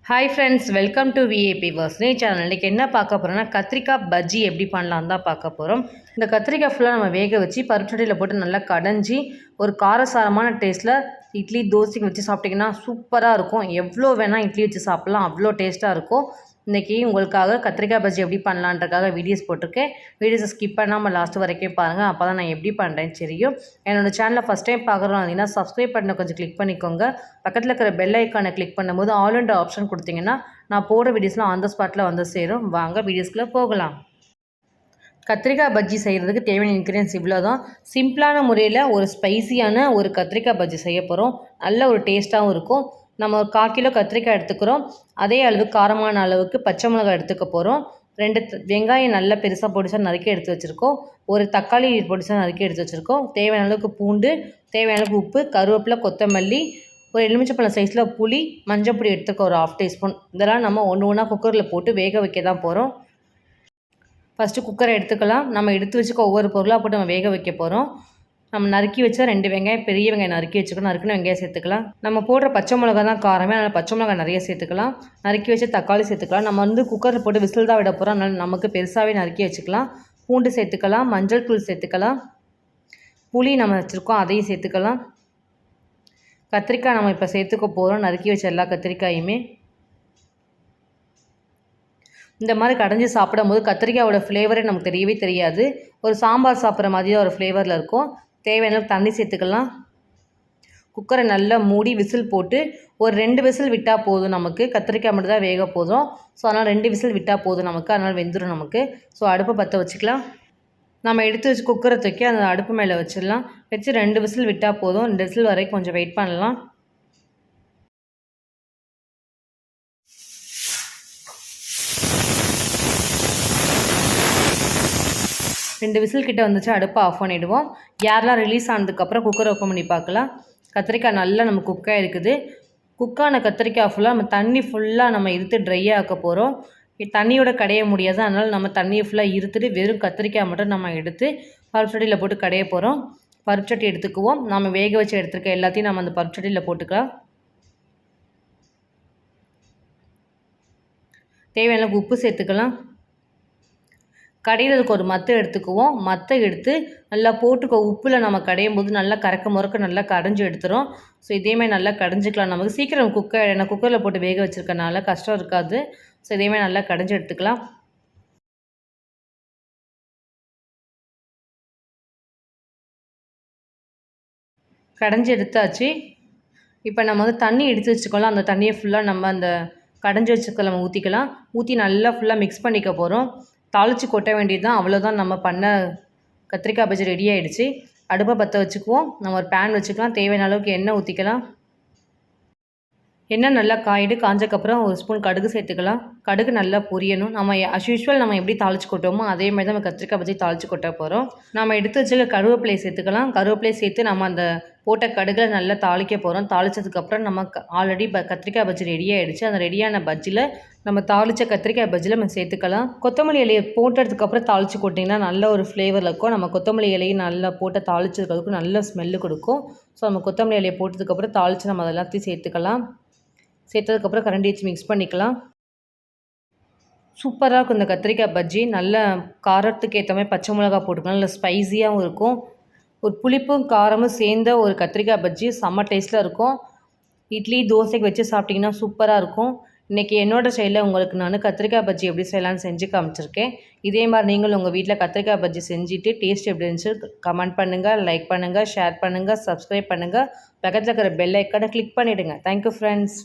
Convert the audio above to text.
Hi friends, welcome to VAP Varshney channel. இன்றைக்கி என்ன பார்க்க போகிறோம்னா கத்திரிக்காய் பஜ்ஜி எப்படி பண்ணலாம் தான் பார்க்க போகிறோம். இந்த கத்திரிக்காய் ஃபுல்லாக நம்ம வேக வச்சு பருப்புச்சட்டியில் போட்டு நல்லா கடைஞ்சி ஒரு காரசாரமான டேஸ்ட்டில் இட்லி தோசைக்கு வச்சு சாப்பிட்டிங்கன்னா சூப்பராக இருக்கும். எவ்வளோ வேணால் இட்லி வச்சு சாப்பிட்லாம், அவ்வளோ டேஸ்ட்டாக இருக்கும். இன்றைக்கி உங்களுக்காக கத்திரிக்காய் பஜ்ஜி எப்படி பண்ணலான்றக்காக வீடியோஸ் போட்டிருக்கேன். வீடியோஸை ஸ்கிப் பண்ணாமல் லாஸ்ட் வரைக்கும் பாருங்கள், அப்போ தான் நான் எப்படி பண்ணுறேன்னு தெரியும். என்னோடய சேனலை ஃபஸ்ட் டைம் பார்க்குறோம் அப்படின்னா சப்ஸ்கிரைப் பண்ண கொஞ்சம் கிளிக் பண்ணிக்கோங்க. பக்கத்தில் இருக்கிற பெல் ஐக்கானை கிளிக் பண்ணும்போது ஆல் அண்ட் ஆப்ஷன் கொடுத்தீங்கன்னா நான் போடுற வீடியோஸ்லாம் ஆன் த ஸ்பாட்டில் வந்து சேரும். வாங்க வீடியோஸ்குள்ளே போகலாம். கத்திரிக்காய் பஜ்ஜி செய்கிறதுக்கு தேவையான இன்க்ரீடியன்ஸ் இவ்வளோ தான். சிம்பிளான முறையில் ஒரு ஸ்பைசியான ஒரு கத்திரிக்காய் பஜ்ஜி செய்ய போகிறோம். நல்ல ஒரு டேஸ்ட்டாகவும் இருக்கும். நம்ம ஒரு 1/4 கிலோ கத்திரிக்காய் எடுத்துக்கிறோம். அதே அளவு காரமான அளவுக்கு பச்சை மிளகாய் எடுத்துக்க போகிறோம். 2 வெங்காயம் நல்லா பெருசாக பொடிசாக நறுக்கி எடுத்து வச்சுருக்கோம். ஒரு தக்காளி பொடிசாக நறுக்கி எடுத்து வச்சுருக்கோம். தேவையான அளவுக்கு பூண்டு, தேவையான அளவுக்கு உப்பு, கருவேப்பிலை, கொத்தமல்லி, ஒரு எலுமிச்சப்பழம் சைஸில் புளி, மஞ்சள் பொடி எடுத்துக்க ஒரு 1/2 டீஸ்பூன். இதெல்லாம் நம்ம ஒன்று ஒன்றா குக்கரில் போட்டு வேக வைக்க தான் போகிறோம். ஃபஸ்ட்டு குக்கரை எடுத்துக்கலாம். நம்ம எடுத்து வச்சுக்க ஒவ்வொரு பொருளாக போட்டு நம்ம வேக வைக்க போகிறோம். நம்ம நறுக்கி வச்சா 2 வெங்காயம், பெரிய வெங்காயம் நறுக்கி வச்சுக்கணும். நறுக்கின வெங்காயம் சேர்த்துக்கலாம். நம்ம போடுற பச்சை மிளகா தான் காரமே, அதனால் பச்சை மிளகா நிறைய சேர்த்துக்கலாம். நறுக்கி வச்சு தக்காளி சேர்த்துக்கலாம். நம்ம குக்கரில் போட்டு விசில் தான் விட போகிறோம், அதனால் நமக்கு பெருசாகவே நறுக்கி வச்சுக்கலாம். பூண்டு சேர்த்துக்கலாம், மஞ்சள் தூள் சேர்த்துக்கலாம், புளி நம்ம வச்சுருக்கோம் அதையும் சேர்த்துக்கலாம். கத்திரிக்காய் நம்ம இப்போ சேர்த்துக்க போகிறோம், நறுக்கி வச்ச எல்லா கத்திரிக்காயுமே. இந்த மாதிரி கடைஞ்சி சாப்பிடும் போது கத்திரிக்காயோட ஃப்ளேவரே நமக்கு தெரியவே தெரியாது. ஒரு சாம்பார் சாப்பிட்ற மாதிரி தான் ஒரு ஃப்ளேவரில் இருக்கும். தேவையான தண்ணி சேர்த்துக்கலாம். குக்கரை நல்லா மூடி விசில் போட்டு ஒரு 2 விசில் விட்டால் போதும். நமக்கு கத்திரிக்காய் மட்டும் தான் வேக போதும். ஸோ அதனால் 2 விசில் விட்டால் போதும் நமக்கு. அதனால் வெந்துடும் நமக்கு. ஸோ அடுப்பை பற்ற வச்சுக்கலாம். நம்ம எடுத்து வச்சு குக்கரை தூக்கி அந்த அடுப்பு மேலே வச்சிடலாம். வச்சு 2 விசில் விட்டால் போதும். 2 விசில் வரைக்கும் கொஞ்சம் வெயிட் பண்ணலாம். 2 விசில் கிட்ட வந்துச்சு. அடுப்பை ஆஃப் பண்ணிவிடுவோம். ஏர்லாம் ரிலீஸ் ஆனதுக்கப்புறம் குக்கரை ஓப்பன் பண்ணி பார்க்கலாம். கத்திரிக்காய் நல்லா நம்ம குக்காக இருக்குது. குக்கான கத்திரிக்காய் ஃபுல்லாக நம்ம தண்ணி ஃபுல்லாக நம்ம இருத்து ட்ரையாக ஆக்க போகிறோம். தண்ணியோட கடைய முடியாது, அதனால் நம்ம தண்ணியை ஃபுல்லாக இருத்துட்டு வெறும் கத்திரிக்காய் மட்டும் நம்ம எடுத்து பருப்பு சட்டியில் போட்டு கடைய போகிறோம். பருப்பு சட்டி எடுத்துக்குவோம். நம்ம வேக வச்சு எடுத்துருக்க எல்லாத்தையும் நம்ம அந்த பருப்பு சட்டியில் போட்டுக்கலாம். தேவையான உப்பு சேர்த்துக்கலாம். கடையிறதுக்கு ஒரு மத்து எடுத்துக்குவோம். மத்தை எடுத்து நல்லா போட்டுக்கோ. உப்பில் நம்ம கடையும் போது நல்லா கறக்க முறக்க நல்லா கடைஞ்சி எடுத்துரும். ஸோ இதேமாதிரி நல்லா கடைஞ்சிக்கலாம். நமக்கு சீக்கிரம் நான் குக்கரில் போட்டு வேக வச்சுருக்கனால கஷ்டம் இருக்காது. ஸோ இதேமாதிரி நல்லா கடைஞ்சி எடுத்துக்கலாம். கடைஞ்சி எடுத்தாச்சு. இப்போ நம்ம தண்ணி எடுத்து வச்சுக்கலாம். அந்த தண்ணியை ஃபுல்லாக நம்ம அந்த கடைஞ்சி வச்சுக்க நம்ம ஊற்றிக்கலாம். ஊற்றி நல்லா ஃபுல்லாக மிக்ஸ் பண்ணிக்க போகிறோம். தாளித்து கொட்ட வேண்டியது தான். அவ்வளோதான், நம்ம பண்ண கத்திரிக்காய் பஜ்ஜி ரெடி ஆகிடுச்சு. அடுப்பை பற்ற வச்சுக்குவோம். நம்ம ஒரு பேன் வச்சுக்கலாம். தேவையான அளவுக்கு எண்ணெய் ஊற்றிக்கலாம். எண்ணெய் நல்லா காஞ்சக்கப்புறம் ஒரு ஸ்பூன் கடுகு சேர்த்துக்கலாம். கடுகு நல்லா பொரியணும். நம்ம அஸ் யூஷுவல் நம்ம எப்படி தாளித்து கொட்டோமோ அதே மாதிரி தான் நம்ம கத்திரிக்காய் பஜ்ஜி தாளித்து கொட்ட போகிறோம். நம்ம எடுத்து வச்சுக்க கருவேப்பிலையை சேர்த்துக்கலாம். கருவேப்பிலையை சேர்த்து நம்ம அந்த போட்ட கடுகில் நல்லா தாளிக்க போகிறோம். தாளித்ததுக்கப்புறம் நம்ம ஆல்ரெடி கத்திரிக்காய் பஜ்ஜி ரெடி ஆகிடுச்சு. அந்த ரெடியான பஜ்ஜியில் நம்ம தாளித்த கத்திரிக்காய் பஜ்ஜியில் நம்ம சேர்த்துக்கலாம். கொத்தமல்லி இலையை போட்டதுக்கப்புறம் தாளித்து கொட்டிங்கன்னா நல்ல ஒரு ஃப்ளேவர் இருக்கும். நம்ம கொத்தமல்லி இலையை நல்லா போட்டு தாளித்ததுக்கு நல்ல ஸ்மெல்லு கொடுக்கும். ஸோ நம்ம கொத்தமல்லி இலையை போட்டதுக்கப்புறம் தாளித்து நம்ம அதெல்லாத்தையும் சேர்த்துக்கலாம். சேர்த்ததுக்கப்புறம் கரண்டி வச்சு மிக்ஸ் பண்ணிக்கலாம். சூப்பராக இருக்கும் இந்த கத்திரிக்காய் பஜ்ஜி. நல்ல காரத்துக்கு ஏற்ற மாதிரி பச்சை மிளகா போட்டுக்கலாம். நல்ல ஸ்பைஸியாகவும் இருக்கும். ஒரு புளிப்பும் காரமும் சேர்ந்த ஒரு கத்திரிக்காய் பஜ்ஜி செம்ம டேஸ்ட்டில் இருக்கும். இட்லி தோசைக்கு வச்சு சாப்பிட்டிங்கன்னா சூப்பராக இருக்கும். இன்றைக்கி என்னோடய ஸ்டைலில் உங்களுக்கு நான் கத்திரிக்காய் பஜ்ஜி எப்படி செய்யலான்னு செஞ்சு காமிச்சிருக்கேன். இதே மாதிரி நீங்களும் உங்கள் வீட்டில் கத்திரிக்காய் பஜ்ஜி செஞ்சுட்டு டேஸ்ட் எப்படி இருந்துச்சு கமெண்ட் பண்ணுங்கள், லைக் பண்ணுங்கள், ஷேர் பண்ணுங்கள், சப்ஸ்கிரைப் பண்ணுங்கள். பக்கத்தில் இருக்கிற பெல் ஐக்கானை கிளிக் பண்ணிவிடுங்க. Thank you friends.